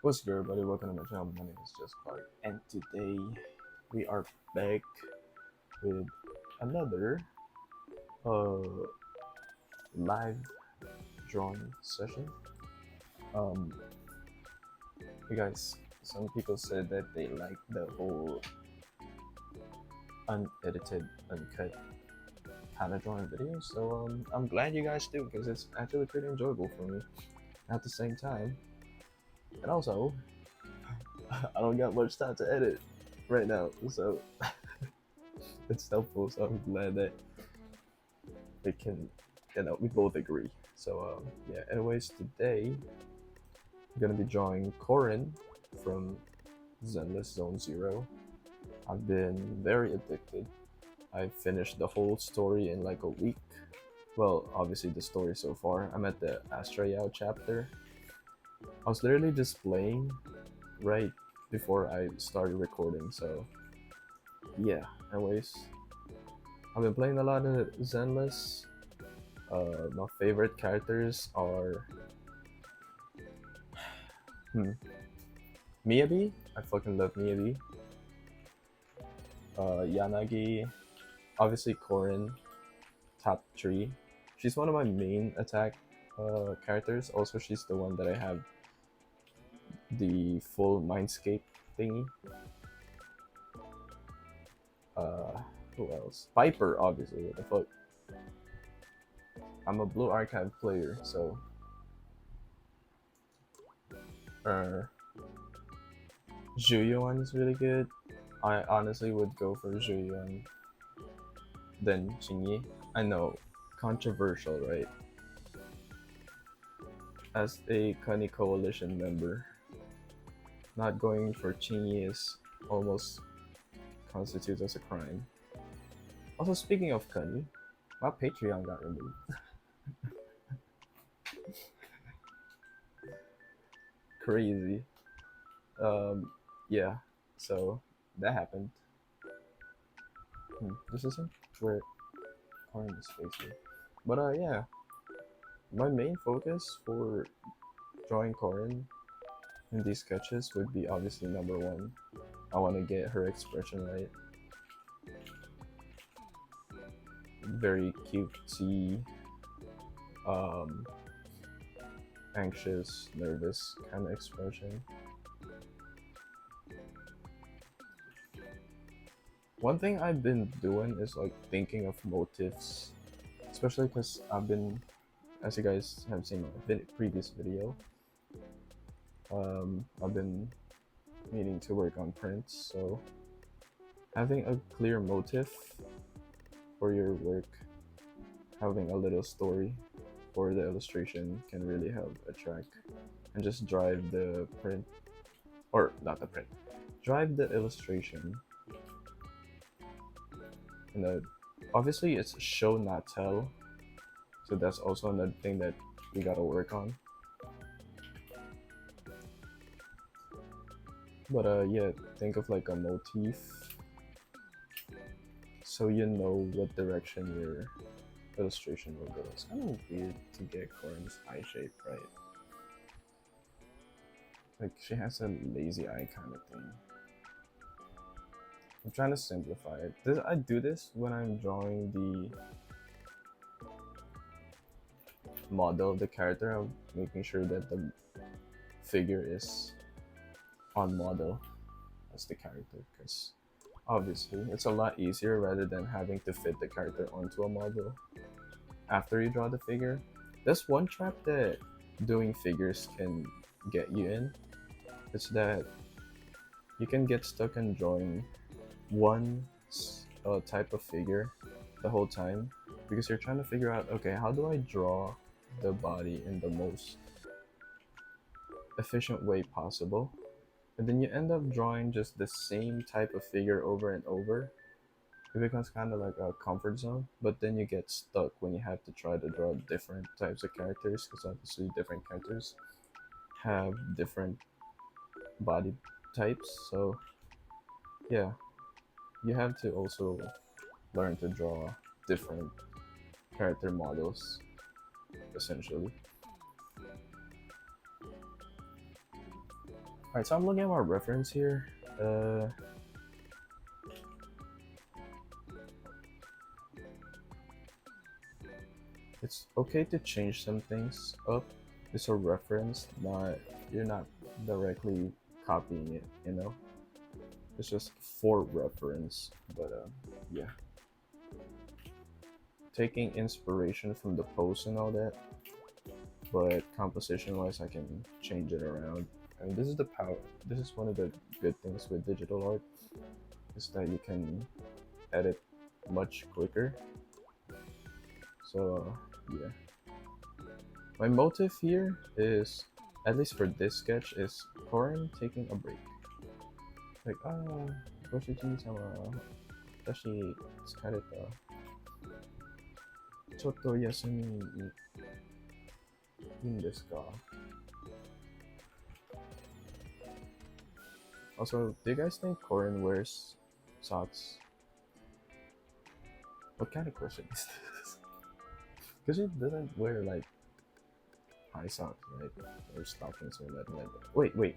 What's good, everybody? Welcome to my channel. My name is JustClark, and today we are back with another uh live drawing session. Um, you guys, some people said that they like the whole unedited, uncut kind of drawing video, so I'm glad you guys do because it's actually pretty enjoyable for me. At the same time, and also, I don't got much time to edit right now, so it's helpful. So I'm glad that we can, we both agree. So yeah. Anyways, today I'm gonna be drawing Corin from Zenless Zone Zero. I've been very addicted. I finished the whole story in like a week. Well, obviously the story so far. I'm at the Astrayao chapter. I was literally just playing right before I started recording. So yeah. Anyways, I've been playing a lot of Zenless. My favorite characters are hmm, Miyabi. I fucking love Miyabi. Yanagi, obviously Corin, top three. She's one of my main attack characters. Also, she's the one that I have the full Mindscape thingy. Uh, who else? Piper, obviously. What the fuck? I'm a Blue Archive player, so uh, Zhuyuan is really good. I honestly would go for Zhuyuan than Xingyi. I know, controversial, right? As a cunny coalition member, not going for Chingy is almost constitutes as a crime. Also, speaking of cunny, my Patreon got removed. Crazy. Um, yeah. So that happened. This isn't where Corin is facing. But yeah. My main focus for drawing Corin in these sketches would be obviously number one. I want to get her expression right. Very cutesy, um, anxious, nervous kind of expression. One thing I've been doing is like thinking of motifs, especially because I've been, as you guys have seen my previous video, I've been meaning to work on prints, so having a clear motif for your work, having a little story for the illustration can really help attract and just drive the print, or not the print, drive the illustration. And obviously it's show not tell, so that's also another thing that we gotta work on. But yeah, think of like a motif so you know what direction your illustration will go. It's kind of weird to get Corin's eye shape right. Like she has a lazy eye kind of thing. I'm trying to simplify it. I do this when I'm drawing the model of the character. I'm making sure that the figure is on model as the character, because obviously it's a lot easier rather than having to fit the character onto a model after you draw the figure. That's one trap that doing figures can get you in. It's that you can get stuck in drawing one type of figure the whole time because you're trying to figure out, okay, how do I draw the body in the most efficient way possible? And then you end up drawing just the same type of figure over and over. It becomes kind of like a comfort zone, but then you get stuck when you have to try to draw different types of characters, because obviously different characters have different body types. So yeah, you have to also learn to draw different character models, essentially. Alright, so I'm looking at my reference here. It's okay to change some things up. It's a reference, not you're not directly copying it, you know? It's just for reference. But yeah. Taking inspiration from the post and all that, but composition wise I can change it around. And this is the power, this is one of the good things with digital art, is that you can edit much quicker. So yeah, my motive here is, at least for this sketch, is Corin taking a break. Like, goshiki sama dashi tsukareta, chotto yasumi ni ii desu ka? Also, do you guys think Corin wears socks? What kind of question is this? Because she doesn't wear like high socks, right? Or stockings or nothing like that. Wait.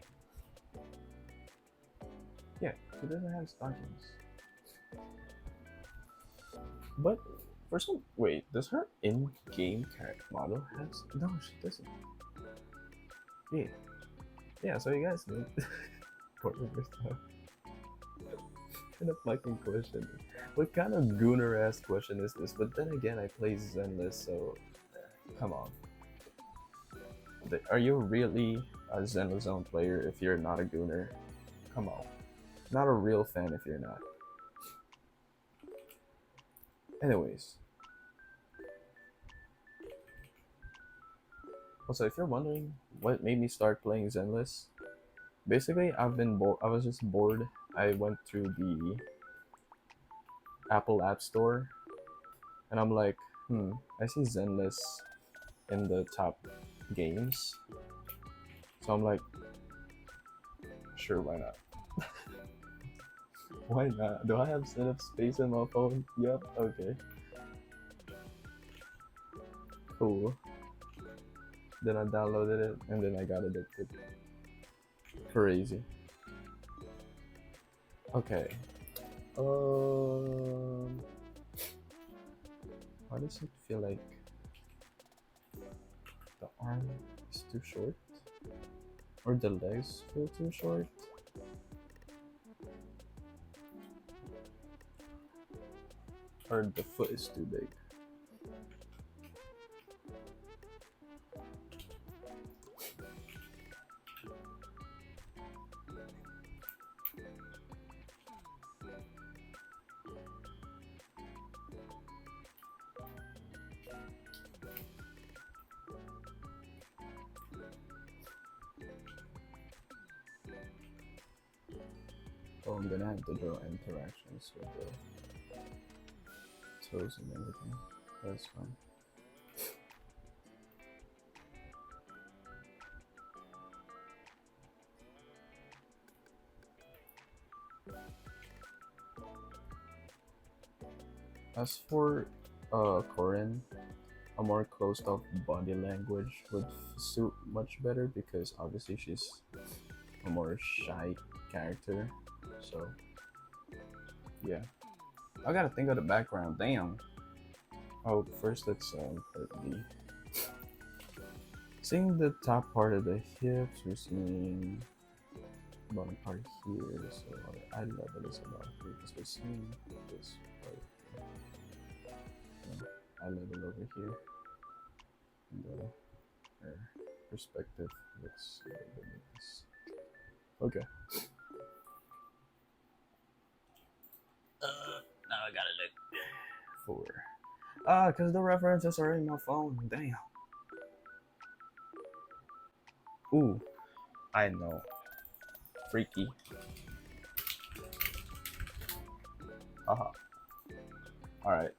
Yeah, she doesn't have stockings. But for some, wait, does her in-game model have? No, she doesn't. Yeah. So you guys need Corin wears socks. What kind of fucking question? What kind of gooner ass question is this? But then again, I play Zenless, so come on. Are you really a Zenless Zone player if you're not a gooner? Come on. Not a real fan if you're not. Anyways. Also, if you're wondering what made me start playing Zenless, basically I was just bored. I went through the Apple App Store and I'm like, I see Zenless in the top games. So I'm like, sure, why not? Why not? Do I have enough space in my phone? Yep, okay. Cool. Then I downloaded it and then I got addicted. Crazy. Okay. Why does it feel like the arm is too short? Or the legs feel too short? Or the foot is too big? Oh, I'm gonna have to draw interactions with the toes and everything. That's fine. As for Corin, a more closed off body language would suit much better because obviously she's a more shy character. So yeah, I gotta think of the background. Damn. Oh, first let's put the seeing the top part of the hips. We're seeing bottom part here. So I level is about here because we're seeing this part. I level over here. And her perspective looks a little bit nice. Okay. Now I gotta look for. Cause the references are in my phone. Damn. Ooh, I know. Freaky. Haha. Alright.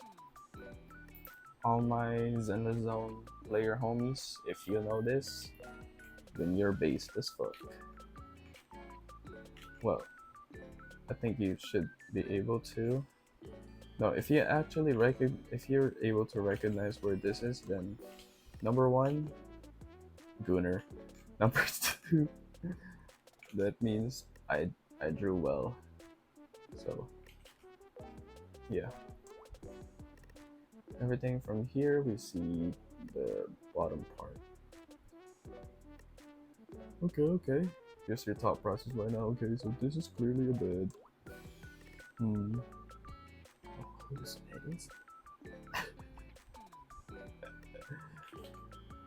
All my Zenless Zone player homies, if you know this, then you're based as fuck. Well, I think you should be able to. No, if you actually if you're able to recognize where this is, then number one, Gooner. Number two, that means I drew well. So yeah. Everything from here we see the bottom part. Okay. Just your thought process right now. Okay, so this is clearly a bed. Oh, whose bed is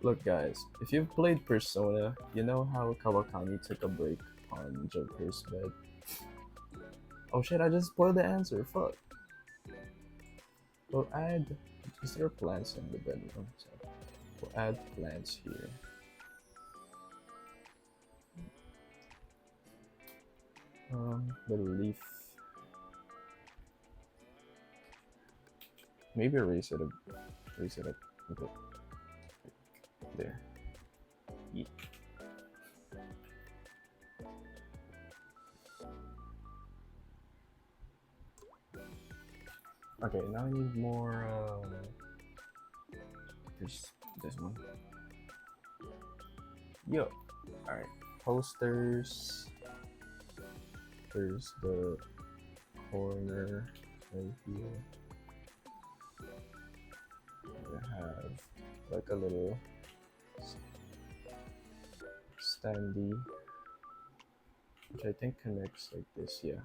Look guys, if you've played Persona, you know how Kawakami took a break on Joker's bed. Oh shit, I just spoiled the answer, fuck. We'll add, is there plants in the bedroom? So we'll add plants here. The leaf. Maybe raise it up a bit. There. Yeah. Okay, now I need more. There's this one. Yo. Alright. Posters. There's the corner right here. We have like a little standee, which I think connects like this, yeah.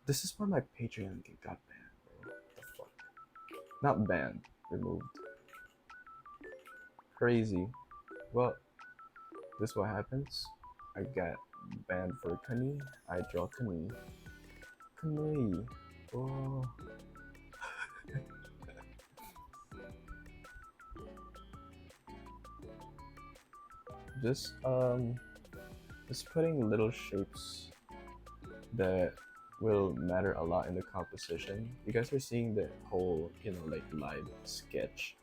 This is why my Patreon got banned, bro. What the fuck? Not banned, removed. Crazy. Well, this is what happens. I got banned for cunny. I draw cunny. Cunny. Oh. just putting little shapes that will matter a lot in the composition. You guys are seeing the whole, like live sketch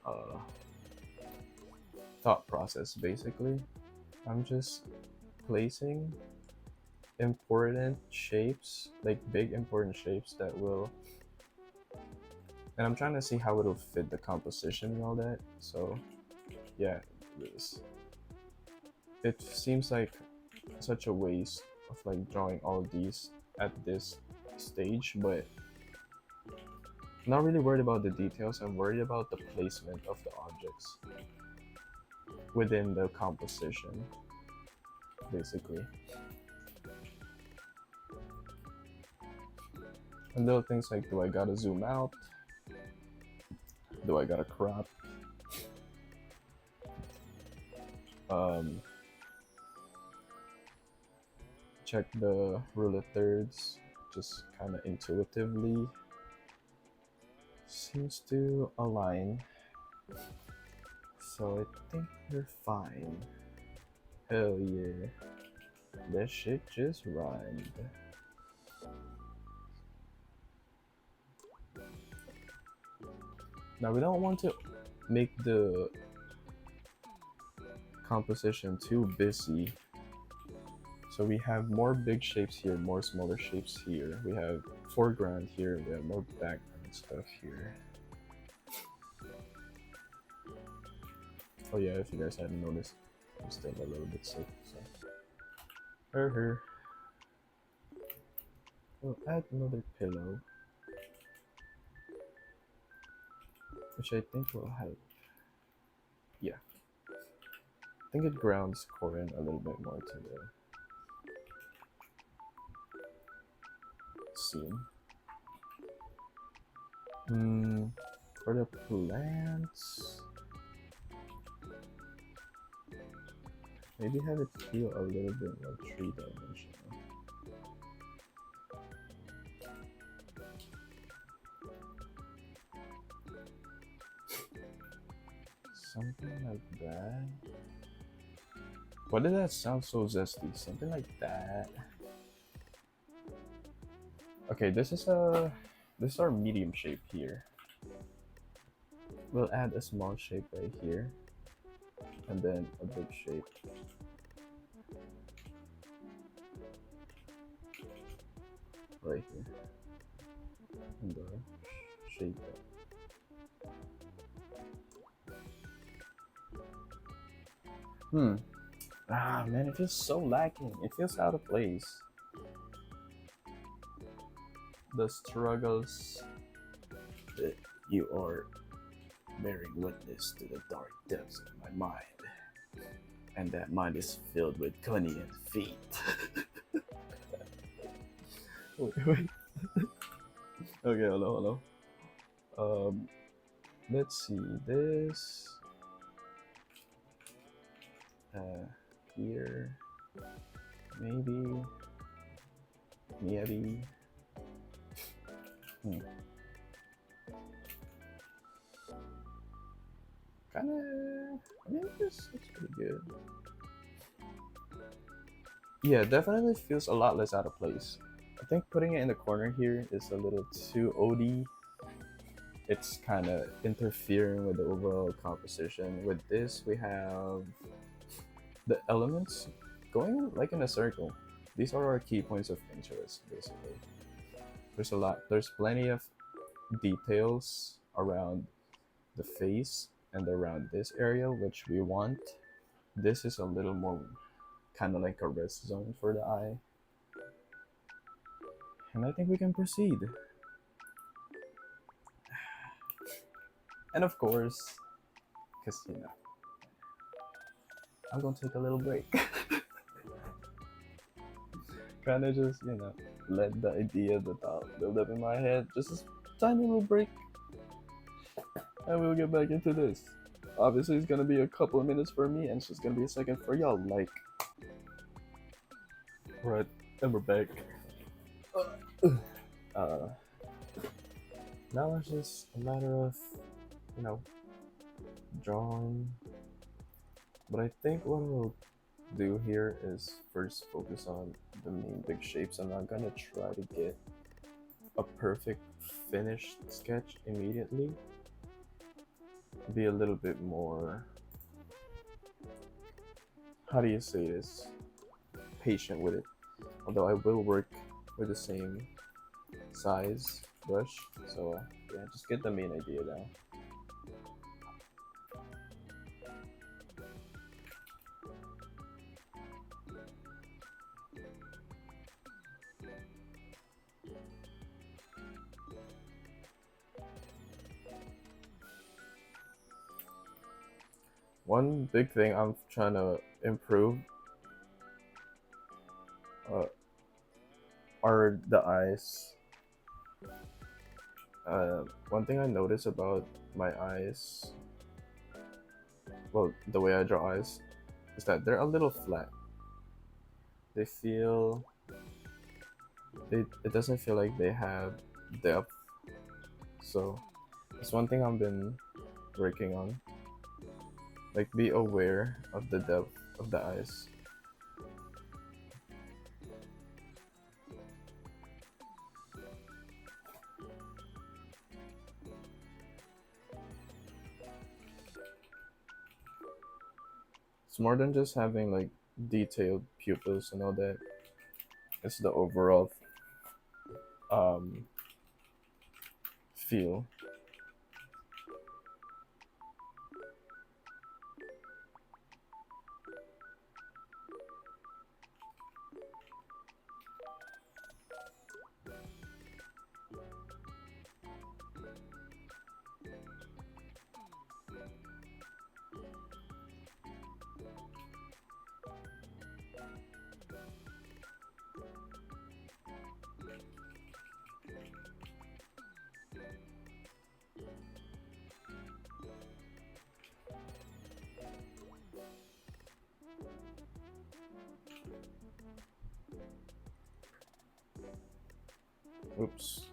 thought process basically. I'm just placing important shapes, like big important shapes that will, and I'm trying to see how it'll fit the composition and all that. So yeah, it seems like such a waste of like drawing all these at this stage, but I'm not really worried about the details. I'm worried about the placement of the objects within the composition, basically. And little things like, do I gotta zoom out? Do I gotta crop? Check the rule of thirds, just kind of intuitively. Seems to align. So I think we're fine. Hell yeah. That shit just rhymed. Now we don't want to make the composition too busy. So we have more big shapes here, more smaller shapes here. We have foreground here, we have more background stuff here. Oh yeah, if you guys hadn't noticed, I'm still a little bit sick, so. We'll add another pillow, which I think will help. Yeah. I think it grounds Corin a little bit more to the scene. For the plants, maybe have it feel a little bit more three-dimensional. Something like that. Why did that sound so zesty? Something like that. Okay, this is our medium shape here. We'll add a small shape right here, and then a big shape. Right here. And the shape. Hmm. Ah, man, it feels so lacking. It feels out of place. The struggles that you are bearing witness to the dark depths of my mind. And that mind is filled with cunny and feet. Wait. Okay, hello. Let's see this. Here. Maybe. Maybe. Hmm. Kinda. I mean, this looks pretty good. Yeah, definitely feels a lot less out of place. I think putting it in the corner here is a little too OD. It's kind of interfering with the overall composition. With this, we have the elements going like in a circle. These are our key points of interest, basically. There's plenty of details around the face and around this area, which we want. This is a little more kind of like a rest zone for the eye. And I think we can proceed. And of course, because I'm gonna take a little break. Kind of just, let the idea of the thought build up in my head. Just a tiny little break, and we'll get back into this. Obviously, it's gonna be a couple of minutes for me, and it's just gonna be a second for y'all. Like, right, and we're back. Uh, Now it's just a matter of, you know, drawing. But I think what we'll do here is first focus on the main big shapes. I'm not gonna try to get a perfect finished sketch immediately. Be a little bit more, how do you say this, patient with it. Although I will work with the same size brush, so yeah, just get the main idea down. One big thing I'm trying to improve uh, are the eyes. One thing I notice about my eyes, well, the way I draw eyes, is that they're a little flat. They feel, it doesn't feel like they have depth. So it's one thing I've been working on. Like, be aware of the depth of the eyes. It's more than just having like detailed pupils and all that. It's the overall um, feel. Oops.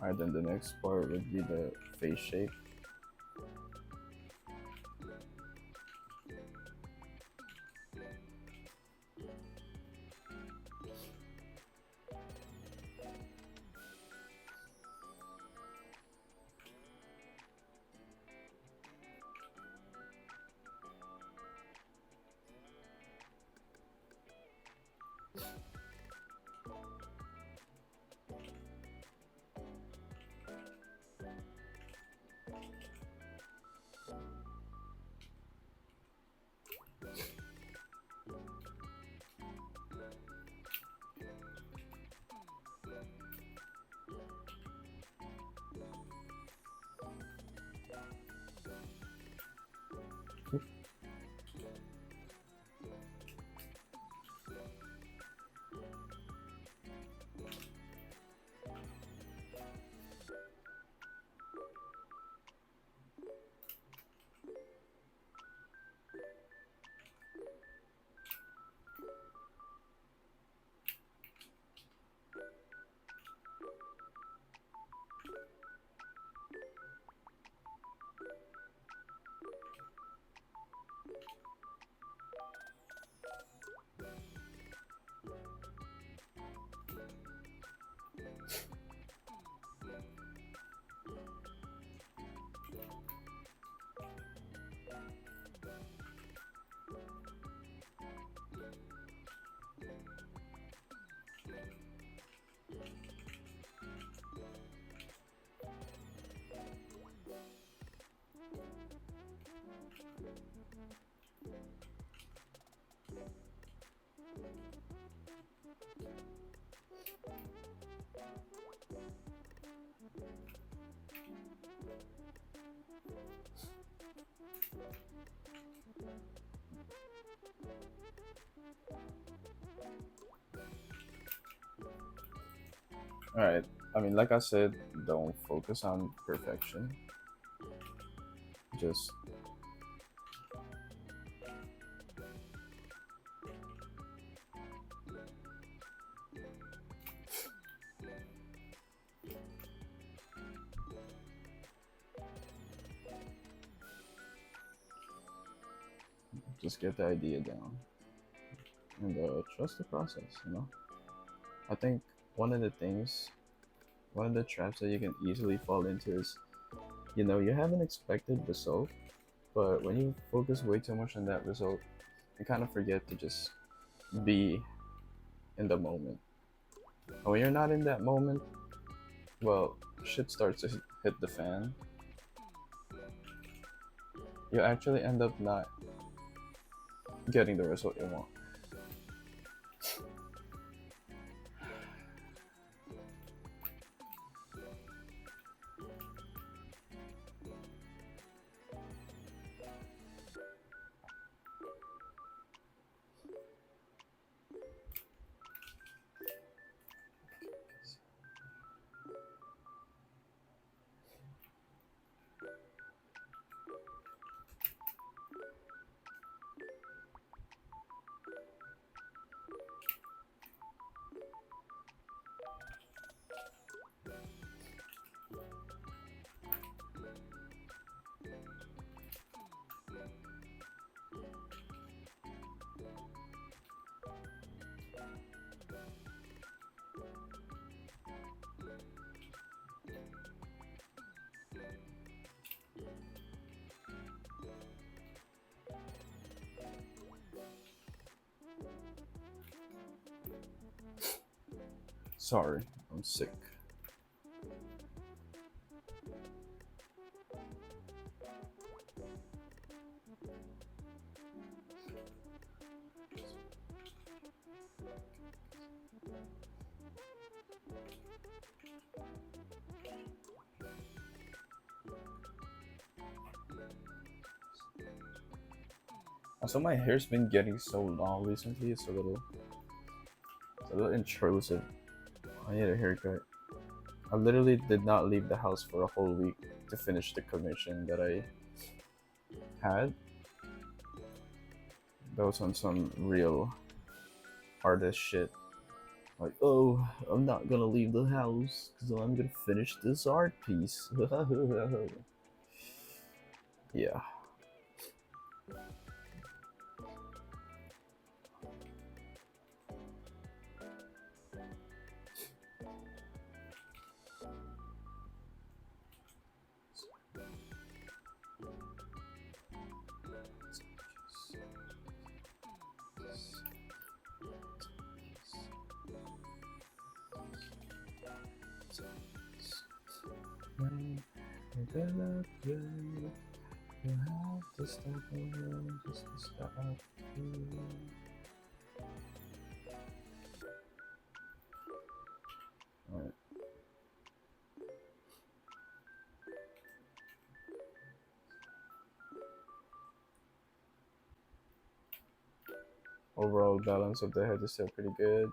Alright, then the next part would be the face shape. Alright, I mean, like I said, don't focus on perfection. Just get the idea down and trust the process, you know? I think one of the traps that you can easily fall into is, you know, you have an expected result, but when you focus way too much on that result, you kind of forget to just be in the moment. And when you're not in that moment, well, shit starts to hit the fan. You actually end up not getting the result you want. Sorry, I'm sick. Also, my hair's been getting so long recently. It's a little intrusive. I need a haircut. I literally did not leave the house for a whole week to finish the commission that I had. That was on some real artist shit. Like, oh, I'm not gonna leave the house because I'm gonna finish this art piece. Yeah. You have to stop just to stop. Alright. Overall balance of the head is still pretty good.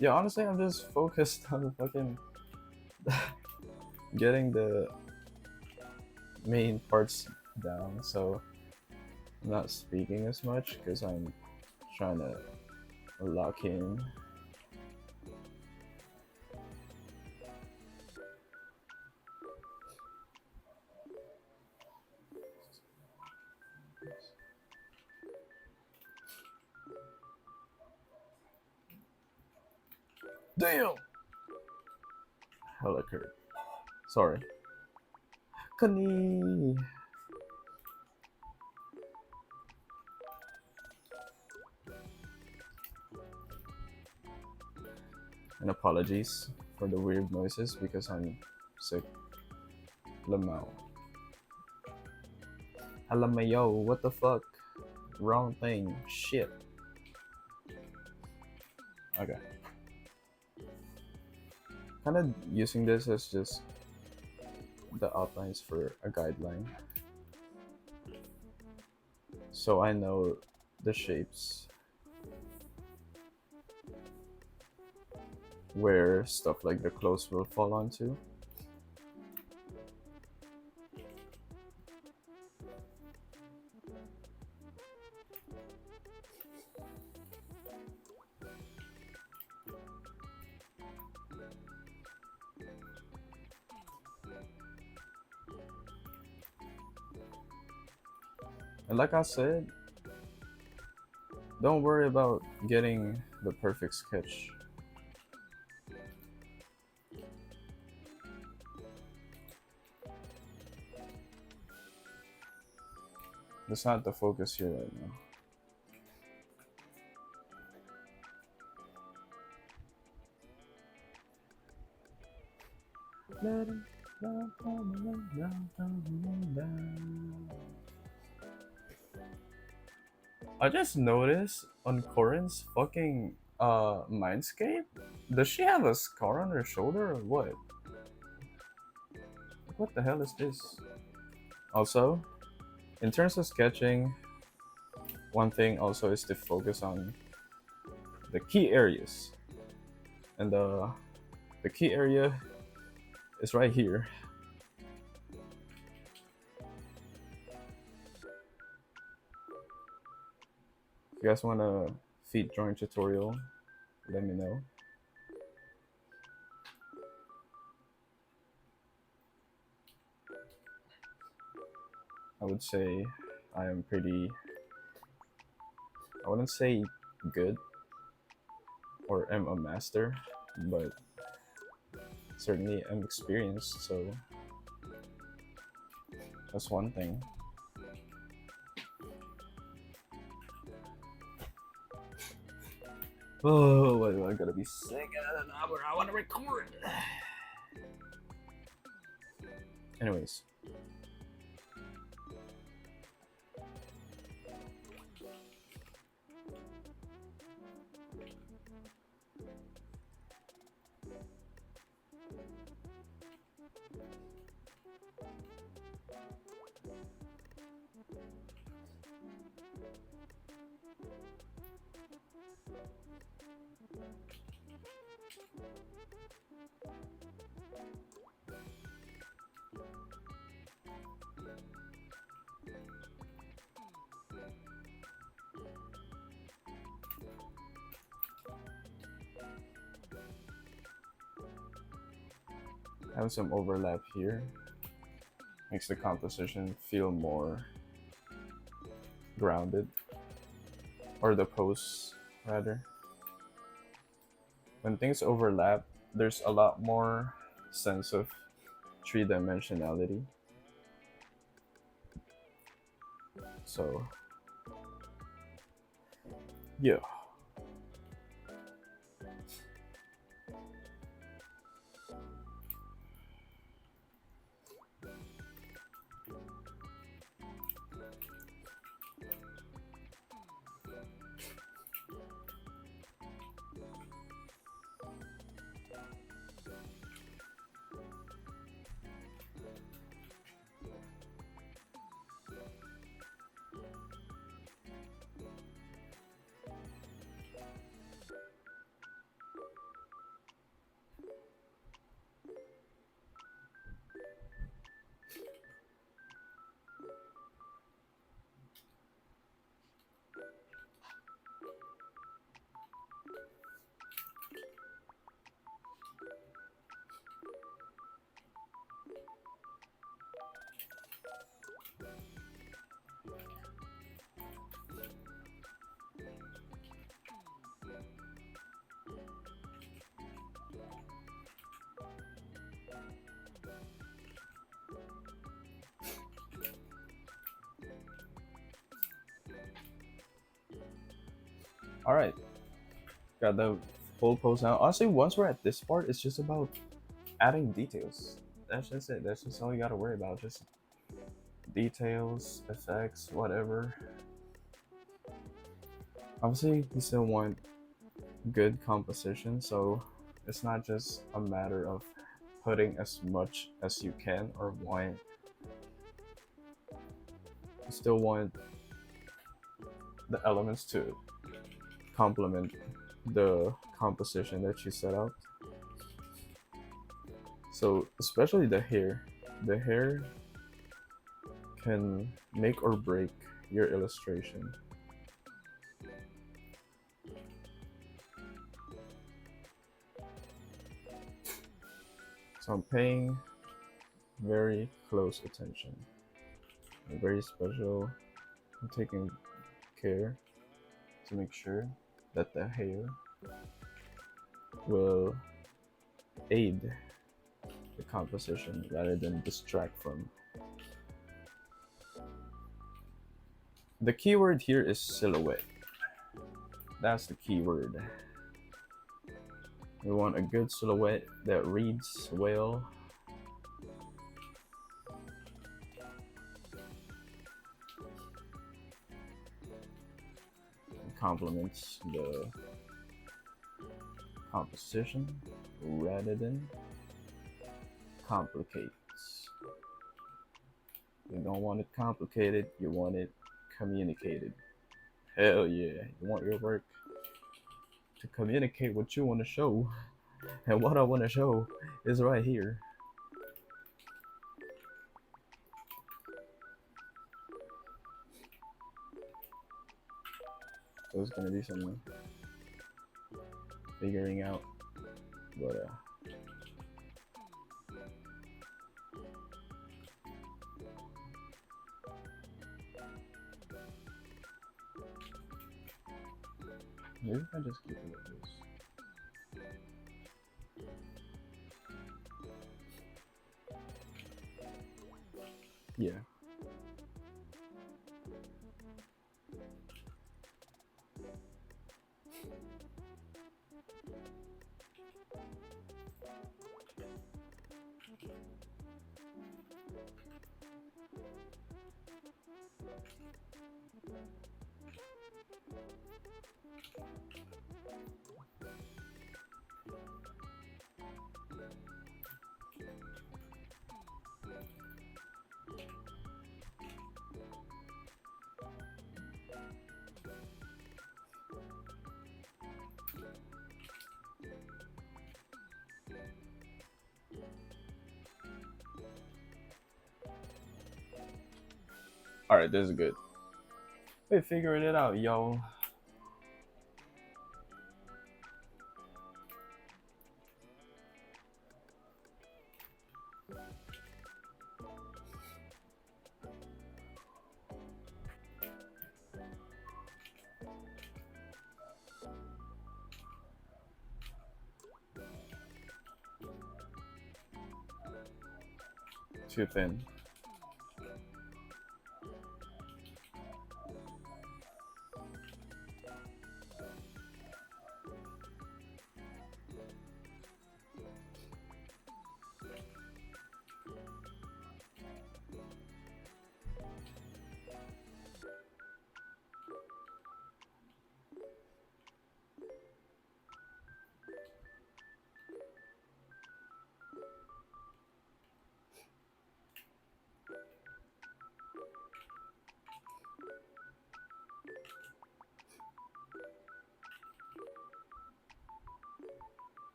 Yeah, honestly, I'm just focused on fucking getting the main parts down, so I'm not speaking as much because I'm trying to lock in. Damn! Hella Kurt. Sorry. Cunny! And apologies for the weird noises because I'm sick. Lamau. Alamayo, what the fuck? Wrong thing. Shit. Okay. Kind of using this as just the outlines for a guideline. So I know the shapes where stuff like the clothes will fall onto. And like I said, don't worry about getting the perfect sketch. That's not the focus here right now. I just noticed on Corin's fucking mindscape, does she have a scar on her shoulder or what? What the hell is this? Also, in terms of sketching, one thing also is to focus on the key areas. And the key area is right here. If you guys want a feet drawing tutorial, let me know. I would say I am pretty, I wouldn't say good or am a master, but certainly am experienced, so that's one thing. Oh, why do I gotta be sick at an hour? I wanna record. Anyways. Having some overlap here makes the composition feel more grounded, or the pose rather. When things overlap, there's a lot more sense of three-dimensionality. So yeah. All right, got the full pose now. Honestly, once we're at this part, it's just about adding details. That's just it. That's just all you gotta worry about. Just details, effects, whatever. Obviously, you still want good composition, so it's not just a matter of putting as much as you can or want. You still want the elements to complement the composition that you set out. So especially the hair can make or break your illustration. So I'm paying very close attention. I'm very special. I'm taking care to make sure that the hair will aid the composition rather than distract from. The keyword here is silhouette. That's the keyword. We want a good silhouette that reads well complements the composition rather than complicates. You don't want it complicated, you want it communicated. Hell yeah, you want your work to communicate what you want to show. And what I want to show is right here. So it's gonna be some figuring out, but maybe if I just keep it like this. Yeah. Alright, this is good. We figured it out, yo. Too thin.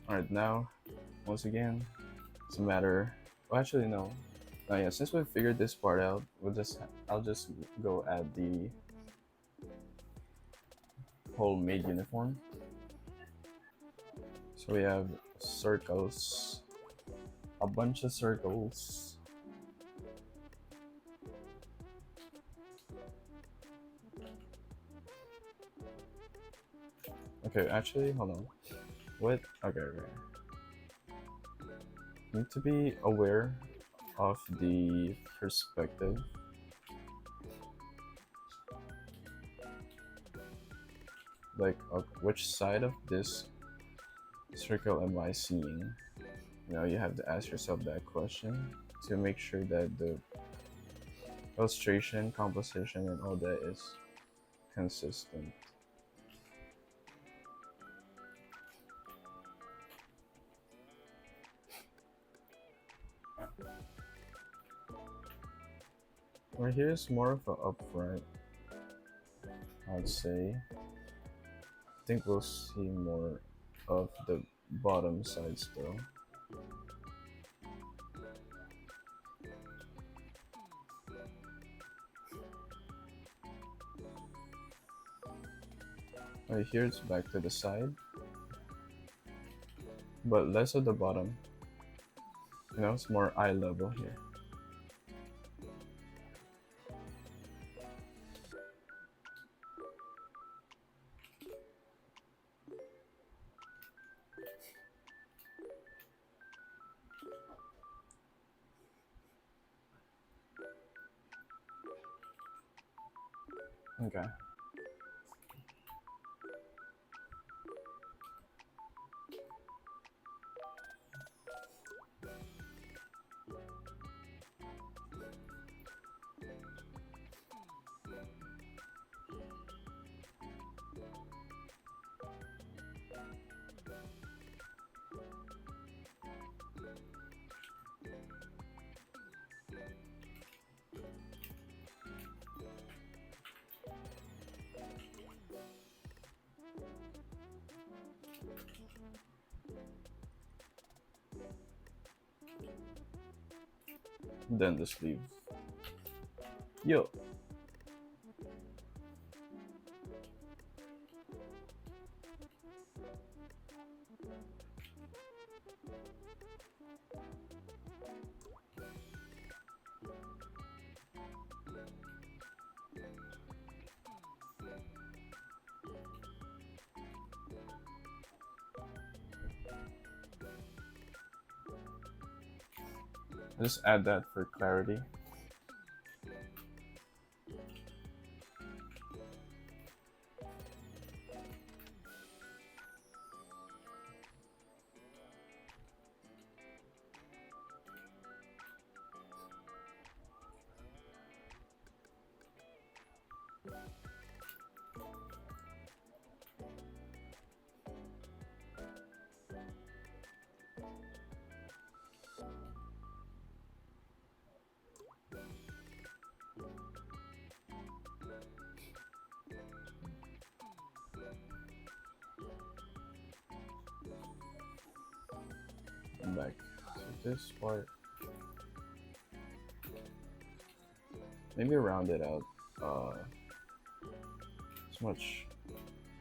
Alright, now, once again, it's a matter. Well, actually, no. Yeah, since we figured this part out, I'll just go add the whole made uniform. So we have circles, a bunch of circles. Okay, actually, hold on. What? Okay. Need to be aware of the perspective. Like, which side of this circle am I seeing? You know, you have to ask yourself that question to make sure that the illustration, composition, and all that is consistent. Right here is more of an upfront, I'd say. I think we'll see more of the bottom side still. Right here it's back to the side, but less of the bottom. You know, it's more eye level here. Okay. Then the sleeve. Yo. Just add that for clarity. Back to this part. Maybe round it out. It's much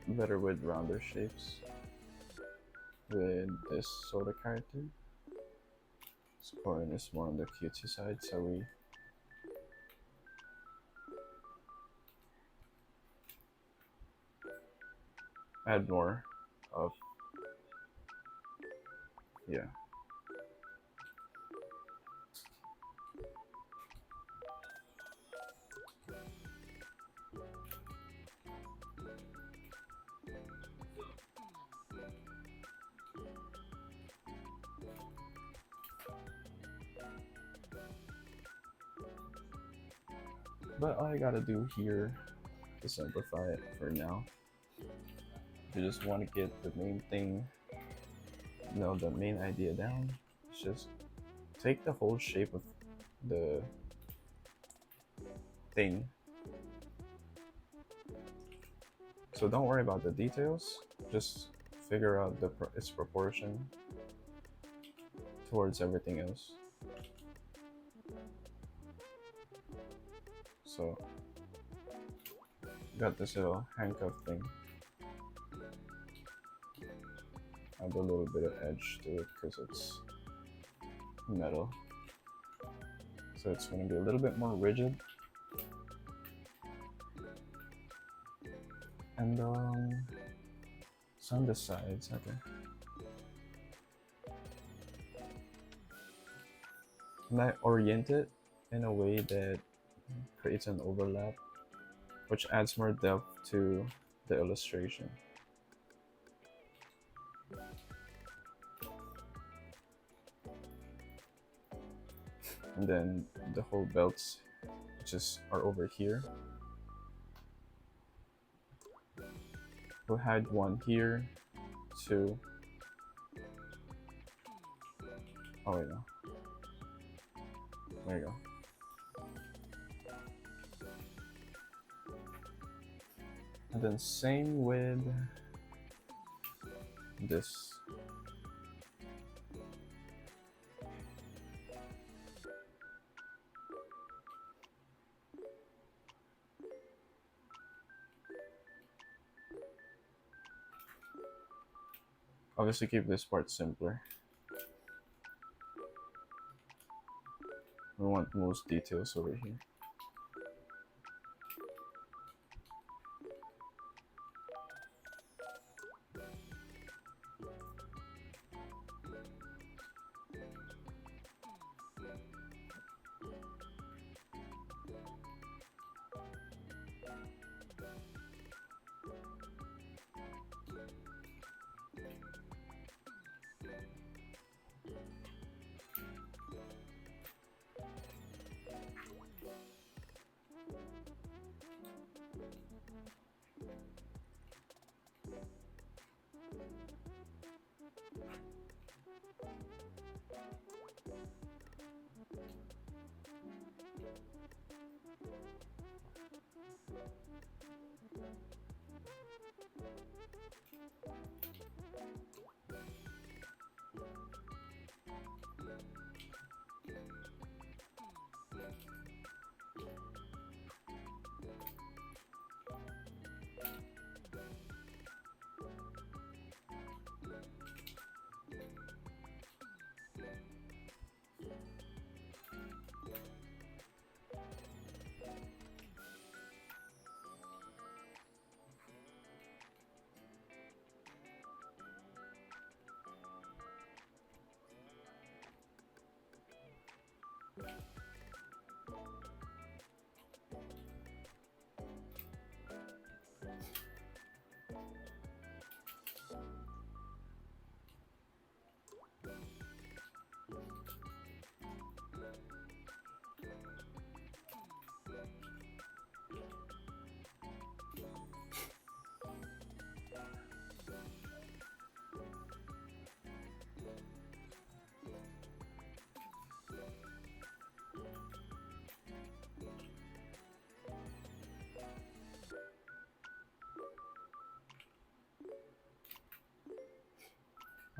better with rounder shapes with this sort of character. Corin is more on the cutesy side, so we add more of, yeah. But all I gotta do here to simplify it for now, if you just want to get the main thing, the main idea down, it's just take the whole shape of the thing. So don't worry about the details, just figure out its proportion towards everything else. So got this little handcuff thing. Add a little bit of edge to it because it's metal. So it's going to be a little bit more rigid. And it's on the sides, okay. And I orient it in a way that creates an overlap, which adds more depth to the illustration. And then the whole belts just are over here. We'll hide one here, two. Oh wait, no. There you go. And then same with this. Obviously keep this part simpler. We want most details over here.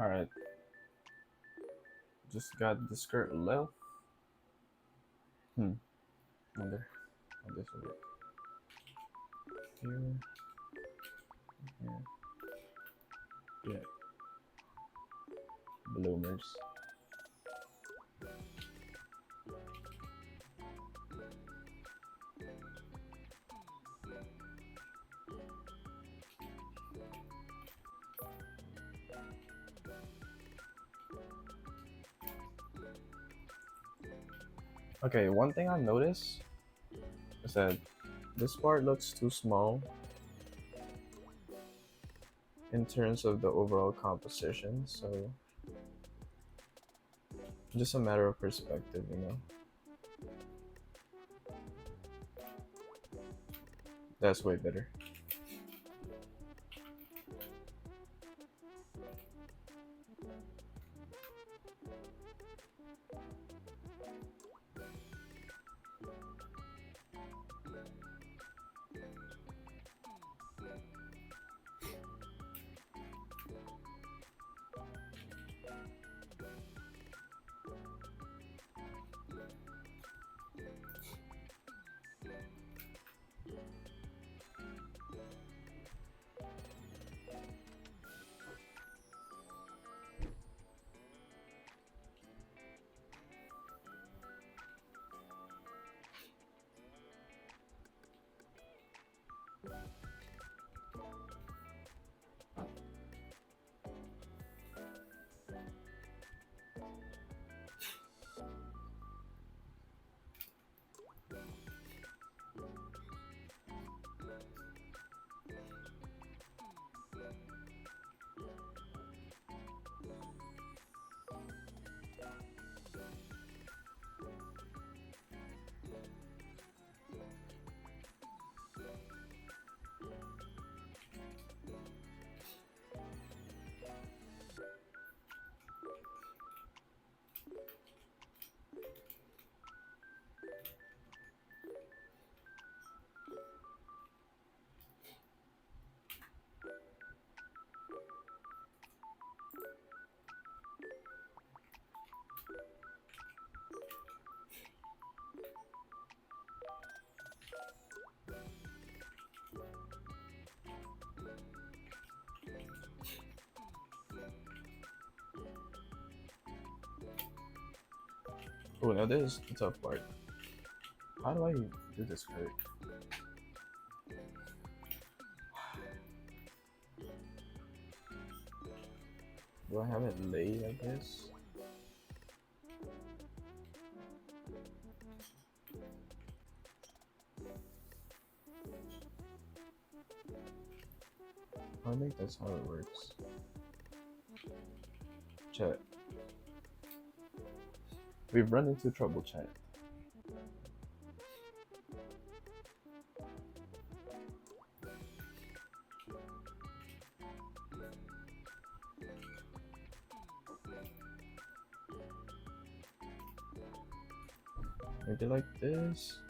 All right, just got the skirt left. Wonder how this will work. Here, here, yeah. Bloomers. Okay, one thing I noticed is that this part looks too small in terms of the overall composition, so just a matter of perspective, you know. That's way better. Oh, now this is the tough part. How do I do this skirt? Do I have it laid like this? I think that's how it works. Chat. We've run into trouble, chat. Maybe like this.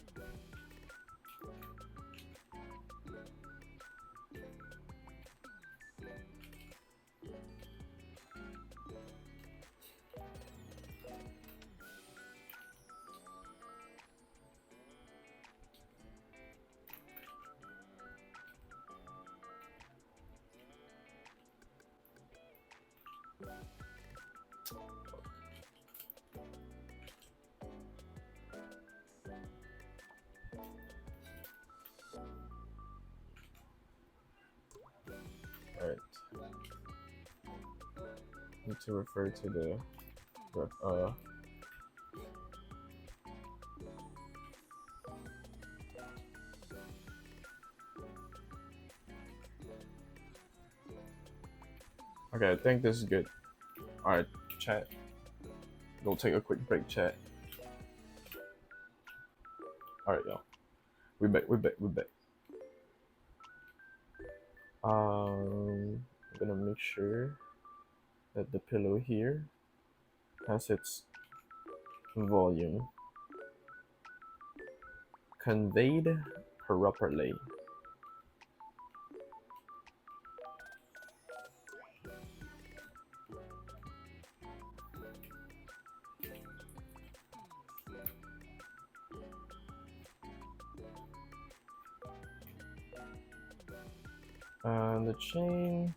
Alright. Need to refer to the Okay, I think this is good. Alright, chat. Go take a quick break, chat. Alright, y'all. We back. I'm gonna make sure that the pillow here has its volume conveyed properly. And the chain.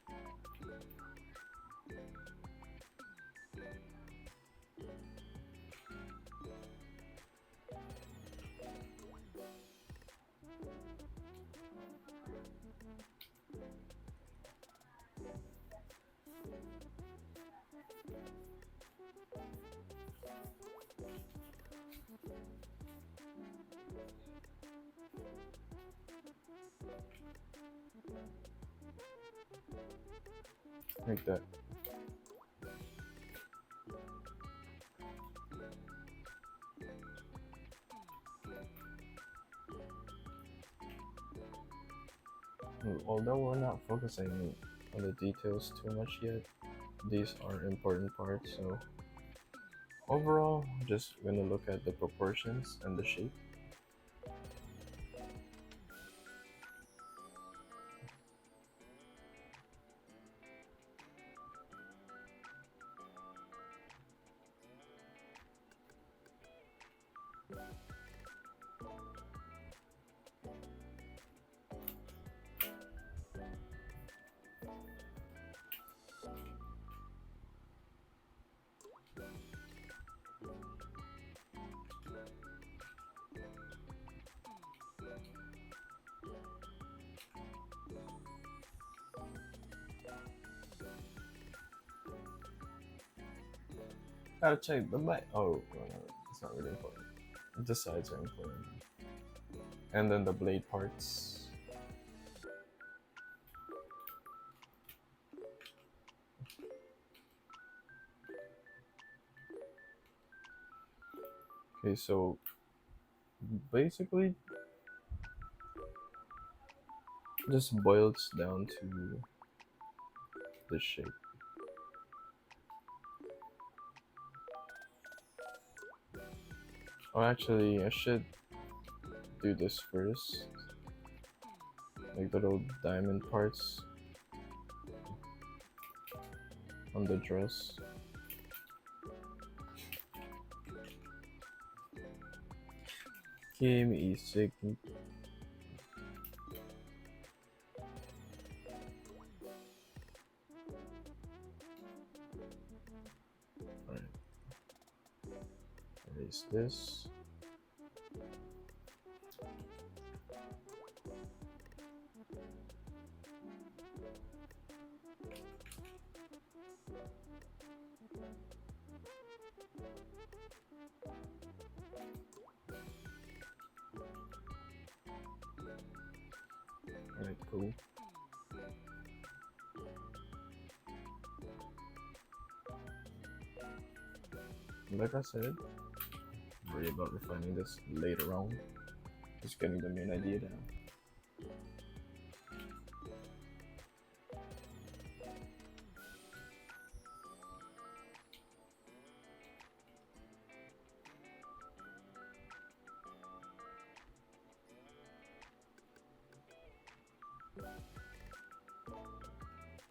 Like that. Although we're not focusing on the details too much yet, these are important parts, so overall, just gonna look at the proportions and the shape. Gotta check the back. Oh, no, it's not really important. The sides are important. And then the blade parts. Okay, so basically just boils down to the shape. Oh, actually, I should do this first. Like the little diamond parts on the dress. Give me a second. Alright. Erase this. Alright, cool. Like I said, worry about refining this later on. Just getting the main idea down.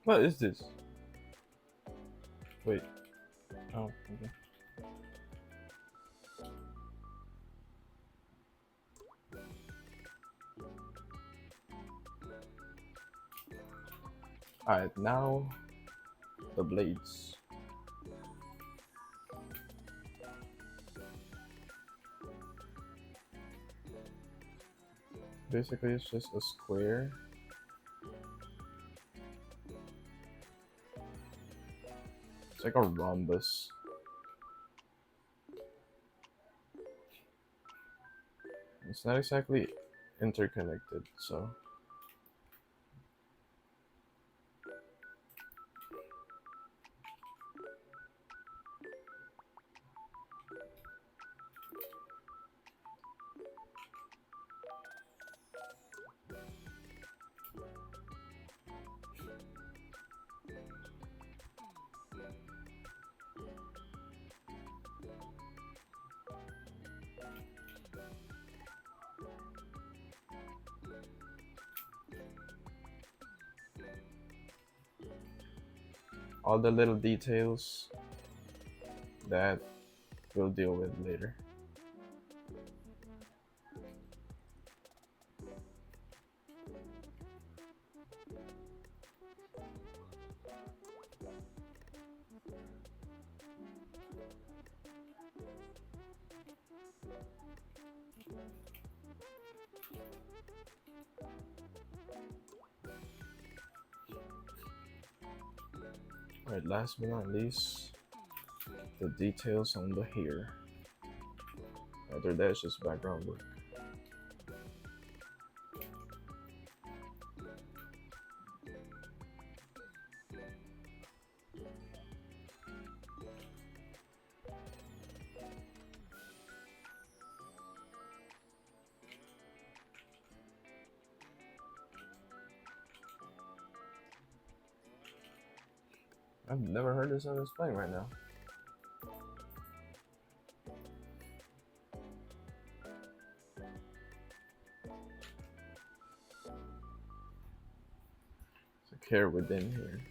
What is this? Wait. Oh, okay. Alright, now the blades. Basically, it's just a square. It's like a rhombus. It's not exactly interconnected, so all the little details that we'll deal with later. Alright, last but not least, the details on the hair. After that, it's just background work. I've never heard this on this playing right now. It's a hair within here.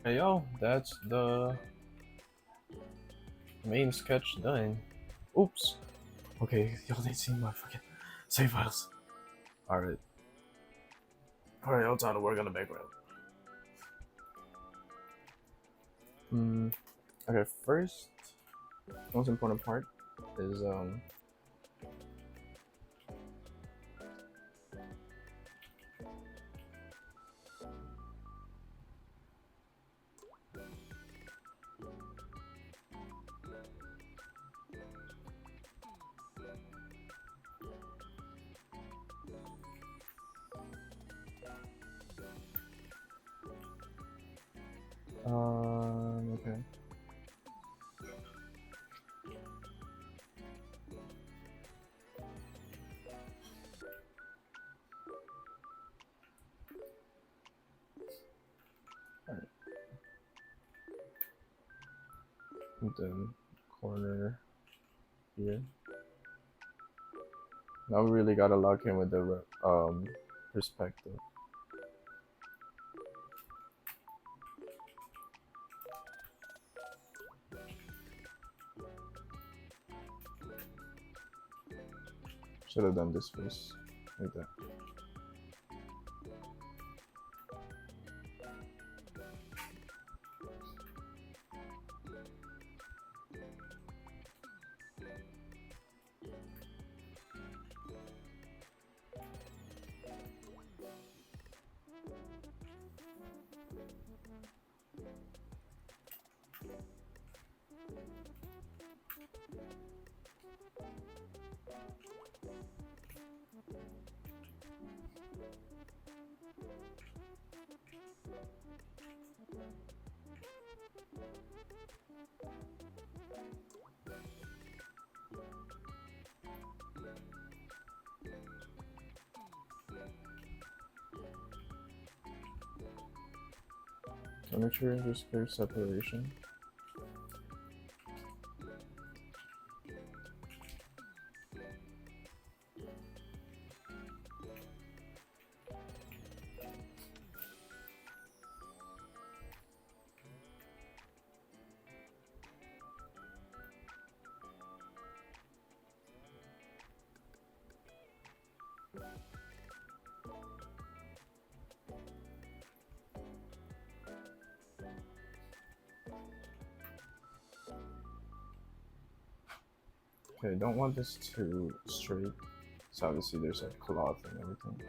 Hey yo, that's the main sketch done. Oops. Okay, y'all didn't see my fucking save files. Alright. Alright, I'll try to work on the background. Okay, first, most important part is okay. Alright. The corner here. Now we really gotta lock in with the perspective. Should have done this first, like that. So make sure there's clear separation. Okay, don't want this too straight. So obviously there's like cloth and everything.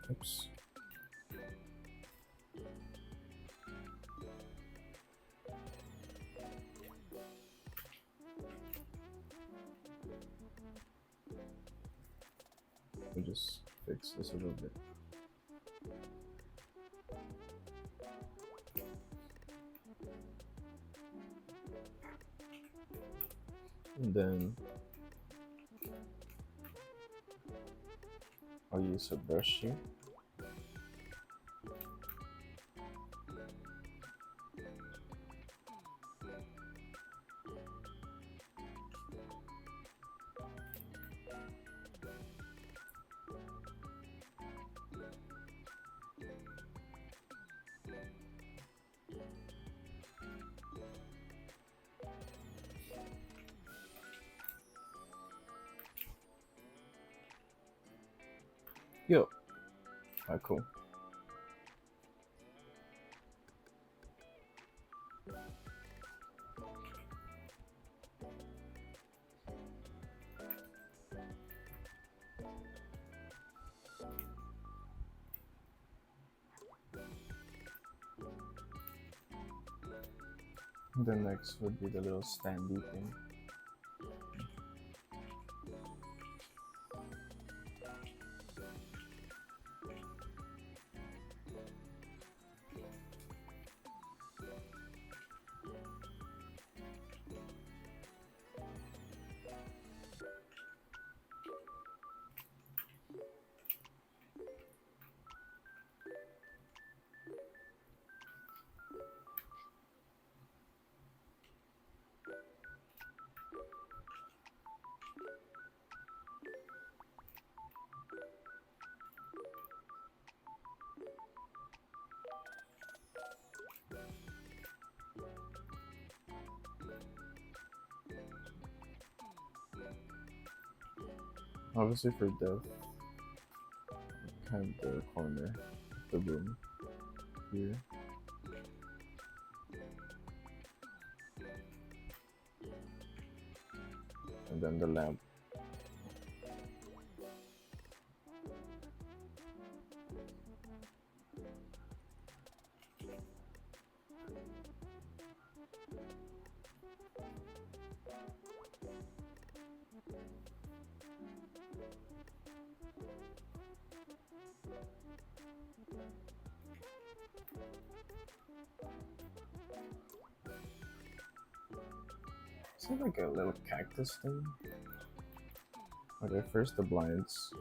Oops. We'll just fix this a little bit. And then I'll use a brush here. Yo. Alright, cool. The next would be the little standy thing. Obviously for depth, kind of the corner of the room here. And then the lamp. Is it like a little cactus thing? Okay, first the blinds.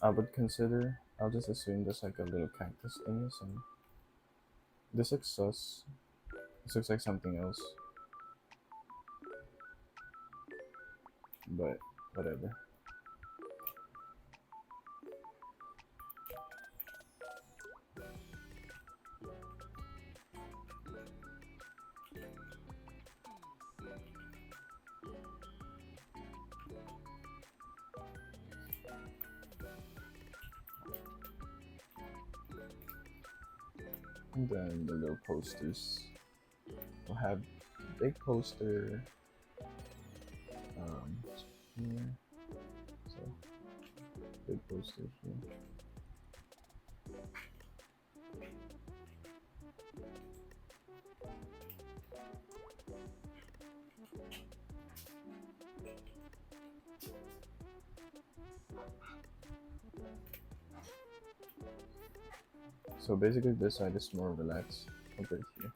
I would consider. I'll just assume there's like a little cactus thing. So this looks sus. This looks like something else, but whatever. And then the little posters. We'll have big poster here. So big poster here. So basically this side is more relaxed compared to here.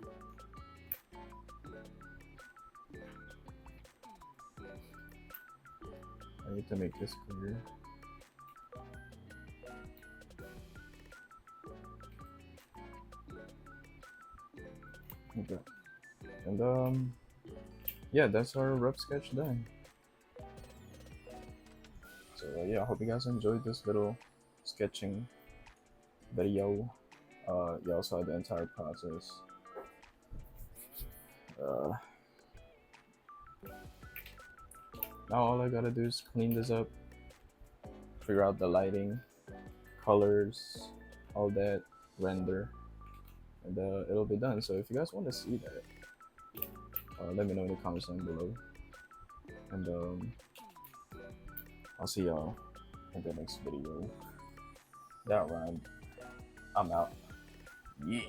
I need to make this clear. Okay. And yeah, that's our rough sketch done. So yeah, I hope you guys enjoyed this little sketching video. You also saw the entire process. Now all I gotta do is clean this up, figure out the lighting, colors, all that, render, and it'll be done. So if you guys want to see that, let me know in the comments down below. And I'll see y'all in the next video. That rhymed. I'm out. Yeah.